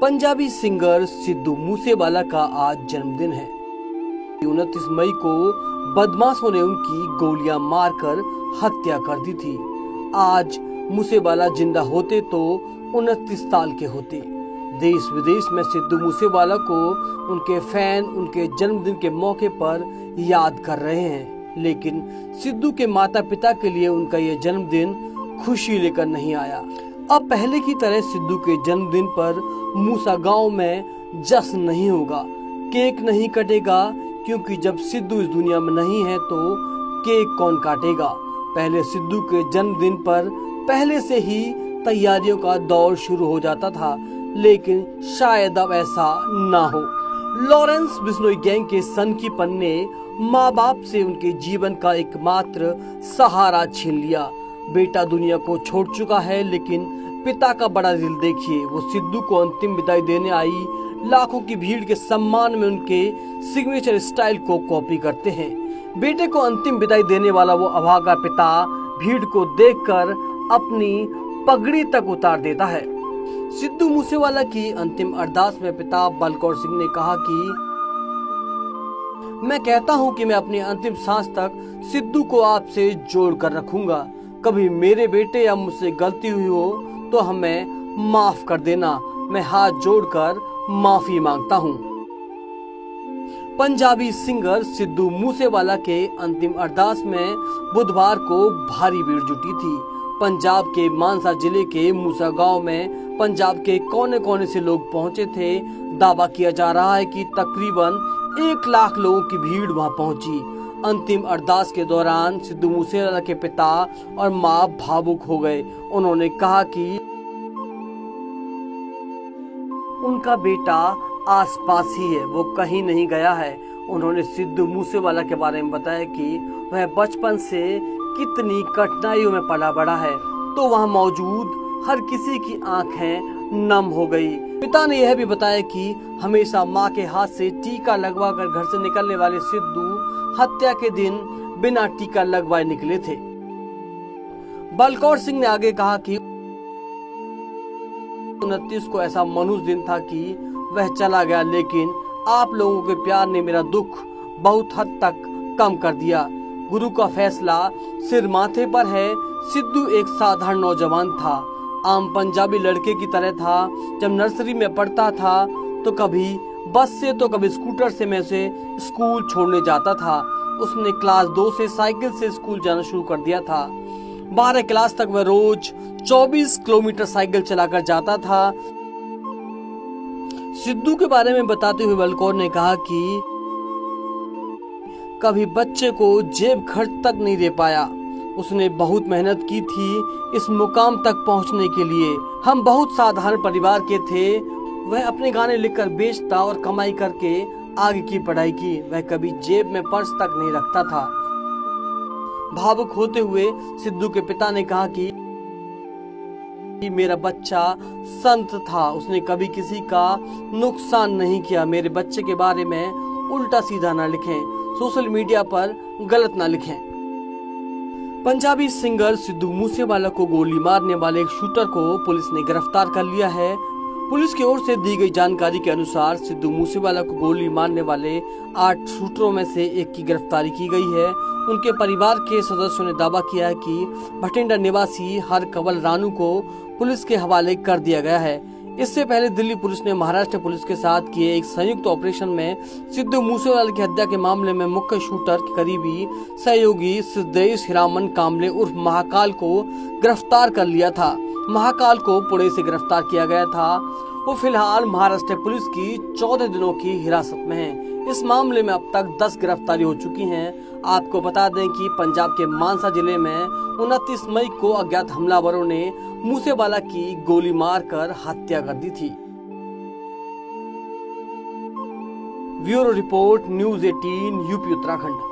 Punjabi singer Sidhu Moosewala का आज जन्मदिन है। 29 मई को बदमाशों ने उनकी गोलियां मारकर हत्या कर दी थी। आज मूसेवाला जिंदा होते तो 29 साल के होते। देश विदेश में सिद्धू मूसेवाला को उनके फैन उनके जन्मदिन के मौके पर याद कर रहे हैं, लेकिन सिद्धू के माता पिता के लिए उनका यह जन्मदिन खुशी लेकर नहीं आया। अब पहले की तरह सिद्धू के जन्मदिन पर मूसा गांव में जश्न नहीं होगा, केक नहीं कटेगा, क्योंकि जब सिद्धू इस दुनिया में नहीं है तो केक कौन काटेगा। पहले सिद्धू के जन्मदिन पर पहले से ही तैयारियों का दौर शुरू हो जाता था, लेकिन शायद अब ऐसा ना हो। लॉरेंस बिश्नोई गैंग के सन की पन ने माँ बाप से उनके जीवन का एकमात्र सहारा छीन लिया। बेटा दुनिया को छोड़ चुका है, लेकिन पिता का बड़ा दिल देखिए। वो सिद्धू को अंतिम विदाई देने आई लाखों की भीड़ के सम्मान में उनके सिग्नेचर स्टाइल को कॉपी करते हैं। बेटे को अंतिम विदाई देने वाला वो अभागा पिता भीड़ को देखकर अपनी पगड़ी तक उतार देता है। सिद्धू मूसेवाला की अंतिम अरदास में पिता बलकौर सिंह ने कहा कि मैं कहता हूं कि मैं अपनी अंतिम सांस तक सिद्धू को आपसे जोड़ कर रखूंगा। कभी मेरे बेटे या मुझसे गलती हुई हो तो हमें माफ कर देना। मैं हाथ जोड़कर माफी मांगता हूं। पंजाबी सिंगर सिद्धू मूसेवाला के अंतिम अरदास में बुधवार को भारी भीड़ जुटी थी। पंजाब के मानसा जिले के मूसा गांव में पंजाब के कोने कोने से लोग पहुंचे थे। दावा किया जा रहा है कि तकरीबन 1 लाख लोगों की भीड़ वहां पहुंची। अंतिम अरदास के दौरान सिद्धू मूसेवाला के पिता और मां भावुक हो गए। उन्होंने कहा कि उनका बेटा आसपास ही है, वो कहीं नहीं गया है। उन्होंने सिद्धू मूसेवाला के बारे में बताया कि वह बचपन से कितनी कठिनाइयों में पला बड़ा है, तो वहां मौजूद हर किसी की आंखें नम हो गई। पिता ने यह भी बताया कि हमेशा मां के हाथ से टीका लगवाकर घर से निकलने वाले सिद्धू हत्या के दिन बिना टीका लगवाए निकले थे। बलकौर सिंह ने आगे कहा कि 29 को ऐसा मनुष्य दिन था कि वह चला गया, लेकिन आप लोगों के प्यार ने मेरा दुख बहुत हद तक कम कर दिया। गुरु का फैसला सिर माथे पर है। सिद्धू एक साधारण नौजवान था, आम पंजाबी लड़के की तरह था। जब नर्सरी में पढ़ता था तो कभी बस से तो कभी स्कूटर से मैं उसे स्कूल छोड़ने जाता था। उसने क्लास 2 से साइकिल से स्कूल जाना शुरू कर दिया था। 12 क्लास तक वह रोज 24 किलोमीटर साइकिल चलाकर जाता था। सिद्धू के बारे में बताते हुए बलकौर ने कहा कि कभी बच्चे को जेब खर्च तक नहीं दे पाया। उसने बहुत मेहनत की थी इस मुकाम तक पहुंचने के लिए। हम बहुत साधारण परिवार के थे। वह अपने गाने लिखकर बेचता और कमाई करके आगे की पढ़ाई की। वह कभी जेब में पर्स तक नहीं रखता था। भावुक होते हुए सिद्धू के पिता ने कहा कि मेरा बच्चा संत था, उसने कभी किसी का नुकसान नहीं किया। मेरे बच्चे के बारे में उल्टा सीधा ना लिखें, सोशल मीडिया पर गलत ना लिखें। पंजाबी सिंगर सिद्धू मूसेवाला को गोली मारने वाले एक शूटर को पुलिस ने गिरफ्तार कर लिया है। पुलिस की ओर से दी गई जानकारी के अनुसार सिद्धू मूसेवाला को गोली मारने वाले 8 शूटरों में से एक की गिरफ्तारी की गई है। उनके परिवार के सदस्यों ने दावा किया है कि भटिंडा निवासी हरकंवल रानू को पुलिस के हवाले कर दिया गया है। इससे पहले दिल्ली पुलिस ने महाराष्ट्र पुलिस के साथ किए एक संयुक्त ऑपरेशन में सिद्धू मूसेवाला की हत्या के मामले में मुख्य शूटर के करीबी सहयोगी सिद्धेश हिरामन कामले उर्फ महाकाल को गिरफ्तार कर लिया था। महाकाल को पुणे से गिरफ्तार किया गया था। वो फिलहाल महाराष्ट्र पुलिस की 14 दिनों की हिरासत में है। इस मामले में अब तक 10 गिरफ्तारी हो चुकी हैं। आपको बता दें कि पंजाब के मानसा जिले में 29 मई को अज्ञात हमलावरों ने मूसेवाला की गोली मारकर हत्या कर दी थी। Bureau report, news 18, UP Uttarakhand.